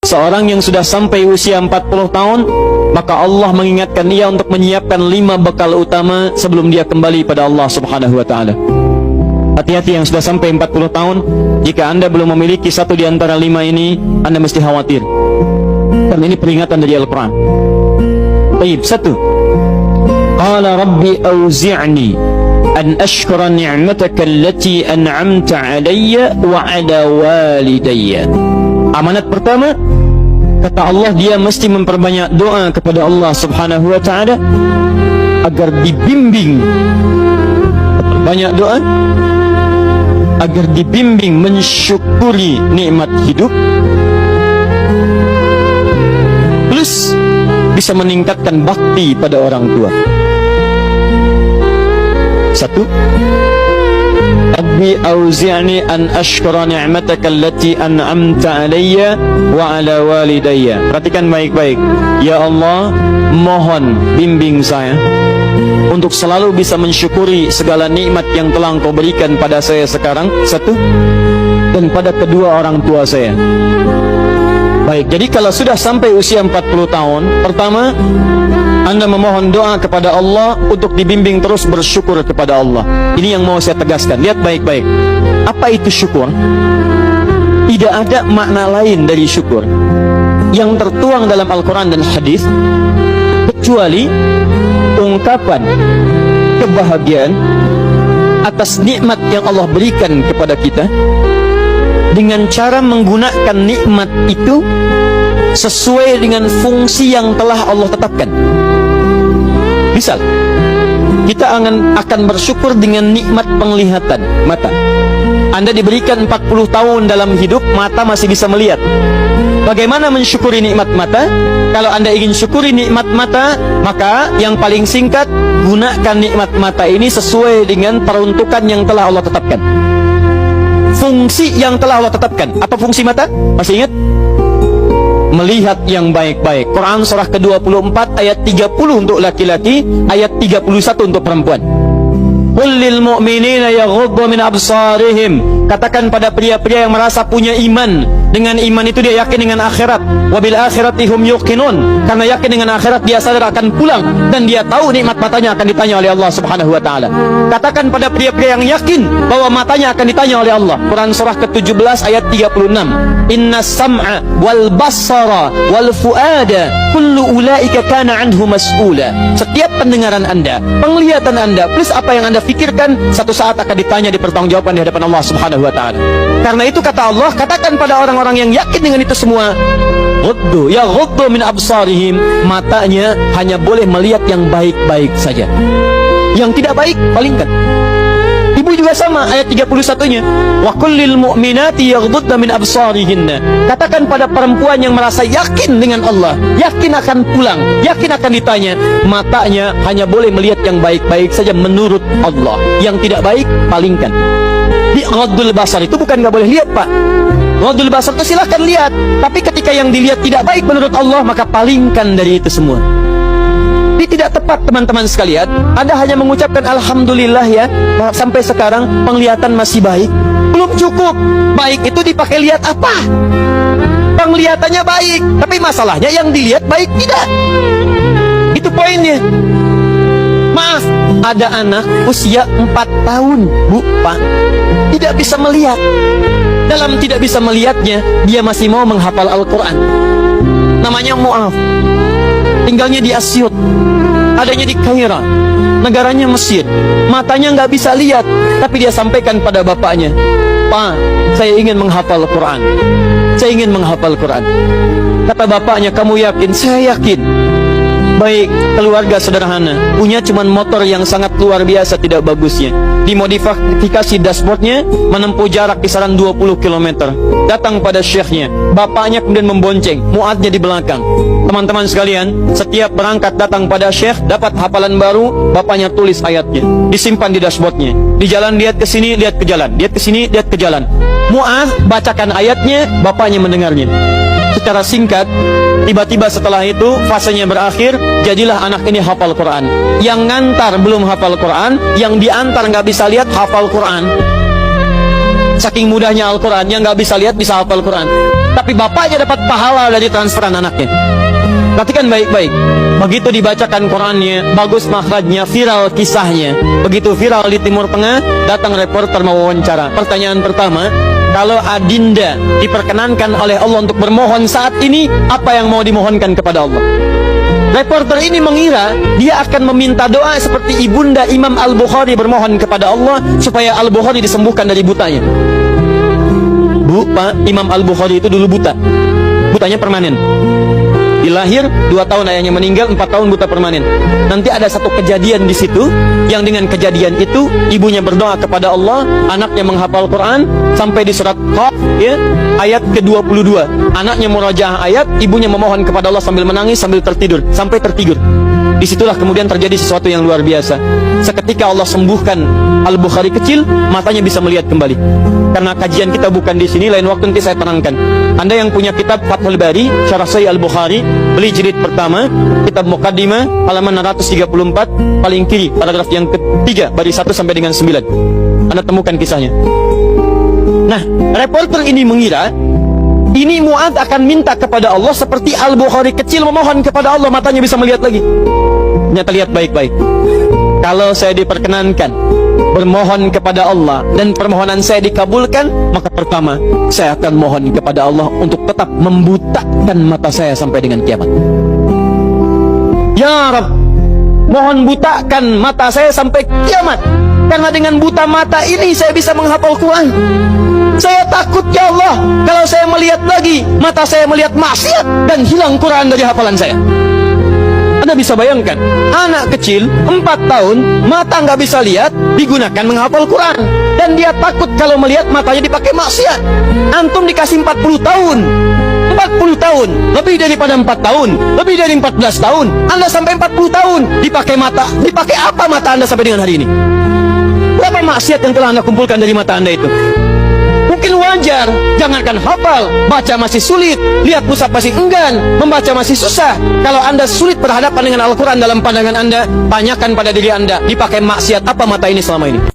seorang yang sudah sampai usia 40 tahun, maka Allah mengingatkan ia untuk menyiapkan 5 bekal utama sebelum dia kembali pada Allah Subhanahu wa ta'ala. Hati-hati yang sudah sampai 40 tahun, jika anda belum memiliki satu di antara 5 ini, anda mesti khawatir. Dan ini peringatan dari Al-Quran. Baik, 1. Qala rabbi awzi'ni an ashkura ni'mataka allati an'amta alayya wa ala walidayya. Amanat pertama, kata Allah, dia mesti memperbanyak doa kepada Allah Subhanahu wa ta'ala agar dibimbing. Banyak doa agar dibimbing mensyukuri nikmat hidup, plus bisa meningkatkan bakti pada orang tua. 1. Rabbi auzi'ni an ashkura ni'mataka allati an'amta alayya wa ala walidayya. Perhatikan baik-baik. Ya Allah, mohon bimbing saya untuk selalu bisa mensyukuri segala nikmat yang telah Engkau berikan pada saya sekarang, 1, dan pada kedua orang tua saya. Baik, jadi kalau sudah sampai usia 40 tahun, pertama, anda memohon doa kepada Allah untuk dibimbing terus bersyukur kepada Allah. Ini yang mau saya tegaskan. Lihat baik-baik. Apa itu syukur? Tidak ada makna lain dari syukur yang tertuang dalam Al-Quran dan hadis kecuali ungkapan kebahagiaan atas nikmat yang Allah berikan kepada kita dengan cara menggunakan nikmat itu sesuai dengan fungsi yang telah Allah tetapkan. Misal, kita akan bersyukur dengan nikmat penglihatan mata. Anda diberikan 40 tahun dalam hidup, mata masih bisa melihat. Bagaimana mensyukuri nikmat mata? Kalau Anda ingin syukuri nikmat mata, maka yang paling singkat, gunakan nikmat mata ini sesuai dengan peruntukan yang telah Allah tetapkan. Fungsi yang telah Allah tetapkan. Apa fungsi mata? Masih ingat? Melihat yang baik-baik. Quran surah ke-24 ayat 30 untuk laki-laki, ayat 31 untuk perempuan. Qul lil mu'minina yaghuddu min absarihim. Katakan pada pria-pria yang merasa punya iman. Dengan iman itu dia yakin dengan akhirat. Wabil akhirati hum yuqinun. Karena yakin dengan akhirat dia sadar akan pulang dan dia tahu nikmat matanya akan ditanya oleh Allah Subhanahu wa taala. Katakan pada pria-pria yang yakin bahwa matanya akan ditanya oleh Allah. Quran surah ke-17 ayat 36. Inna sam'a wal basara wal fuada kullu ulaika kana anhu mas'ula. Setiap pendengaran Anda, penglihatan Anda, plus apa yang Anda fikirkan, satu saat akan ditanya, dipertanggungjawabkan di hadapan Allah Subhanahu wa taala. Karena itu kata Allah, katakan pada orang-orang yang yakin dengan itu semua, ghuddu min absarihim, matanya hanya boleh melihat yang baik-baik saja. Yang tidak baik palingkan. Ibu juga sama, ayat 31-nya. Wa kullil mu'minati yaghdudna min absarihinna. Katakan pada perempuan yang merasa yakin dengan Allah, yakin akan pulang, yakin akan ditanya, matanya hanya boleh melihat yang baik-baik saja menurut Allah. Yang tidak baik palingkan. Di ghaddul basar itu bukan nggak boleh lihat, Pak. Ghaddul basar itu silahkan lihat, tapi ketika yang dilihat tidak baik menurut Allah, maka palingkan dari itu semua. Ini tidak tepat, teman-teman sekalian. Anda hanya mengucapkan alhamdulillah ya, sampai sekarang penglihatan masih baik. Belum cukup. Baik itu dipakai lihat apa? Penglihatannya baik, tapi masalahnya yang dilihat baik tidak. Itu poinnya. Maaf, ada anak usia 4 tahun, Bu, Pak, tidak bisa melihat. Dalam tidak bisa melihatnya, dia masih mau menghafal Al-Quran. Namanya Mu'af. Tinggalnya di Asyut, adanya di Kaira, negaranya Mesir. Matanya nggak bisa lihat, tapi dia sampaikan pada bapaknya, Pak, saya ingin menghafal Quran. Saya ingin menghafal Quran. Kata bapaknya, kamu yakin? Saya yakin. Baik, keluarga sederhana, punya cuman motor yang sangat luar biasa tidak bagusnya. Dimodifikasi dashboardnya, menempuh jarak kisaran 20 km. Datang pada syekhnya, bapaknya kemudian membonceng, muadnya di belakang. Teman-teman sekalian, setiap berangkat datang pada syekh, dapat hafalan baru, bapaknya tulis ayatnya, disimpan di dashboardnya. Di jalan lihat ke sini, lihat ke jalan, lihat ke sini, lihat ke jalan. Mu'adz bacakan ayatnya, bapaknya mendengarnya. Secara singkat, tiba-tiba setelah itu fasenya berakhir, jadilah anak ini hafal Quran. Yang ngantar belum hafal Quran, yang diantar nggak bisa lihat hafal Quran. Saking mudahnya Al-Quran, yang nggak bisa lihat bisa hafal Quran. tapi bapaknya dapat pahala dari transferan anaknya. Perhatikan baik-baik. Begitu dibacakan Qurannya, bagus makhrajnya, viral kisahnya. Begitu viral di Timur Tengah, datang reporter mau wawancara. Pertanyaan pertama, kalau Adinda diperkenankan oleh Allah untuk bermohon saat ini, apa yang mau dimohonkan kepada Allah? Reporter ini mengira dia akan meminta doa seperti ibunda Imam Al-Bukhari bermohon kepada Allah supaya Al-Bukhari disembuhkan dari butanya. Bu, Pak, Imam Al-Bukhari itu dulu buta. Butanya permanen. Dilahir 2 tahun ayahnya meninggal, 4 tahun buta permanen. Nanti ada satu kejadian di situ, yang dengan kejadian itu ibunya berdoa kepada Allah, anaknya menghafal Quran sampai di surat Qaf, ya, ayat ke-22. Anaknya murojaah ayat, ibunya memohon kepada Allah sambil menangis, sambil tertidur, sampai tertidur. Disitulah kemudian terjadi sesuatu yang luar biasa. Seketika Allah sembuhkan Al-Bukhari kecil, matanya bisa melihat kembali. Karena kajian kita bukan di sini, lain waktu nanti saya terangkan. Anda yang punya kitab Fathul Bari, Syarah Sahih Al-Bukhari, beli jilid pertama, kitab Muqaddimah, halaman 634, paling kiri, paragraf yang ketiga, baris 1 sampai dengan 9. Anda temukan kisahnya. Nah, reporter ini mengira ini Mu'adz akan minta kepada Allah seperti Al-Bukhari kecil memohon kepada Allah, matanya bisa melihat lagi. Ternyata lihat baik-baik. Kalau saya diperkenankan bermohon kepada Allah dan permohonan saya dikabulkan, maka pertama saya akan mohon kepada Allah untuk tetap membutakan mata saya sampai dengan kiamat. Ya Rabb, mohon butakan mata saya sampai kiamat, karena dengan buta mata ini saya bisa menghafal Quran. Saya takut ya Allah, kalau saya melihat lagi, mata saya melihat maksiat dan hilang Quran dari hafalan saya. Anda bisa bayangkan, anak kecil 4 tahun, mata nggak bisa lihat, digunakan menghafal Quran. Dan dia takut kalau melihat matanya dipakai maksiat. Antum dikasih 40 tahun, 40 tahun, lebih daripada 4 tahun, lebih dari 14 tahun, Anda sampai 40 tahun, dipakai mata, dipakai apa mata Anda sampai dengan hari ini? Berapa maksiat yang telah Anda kumpulkan dari mata Anda itu? Mungkin wajar, jangankan hafal, baca masih sulit, lihat mushaf masih enggan, membaca masih susah. Kalau Anda sulit berhadapan dengan Al-Quran dalam pandangan Anda, tanyakan pada diri Anda, dipakai maksiat apa mata ini selama ini?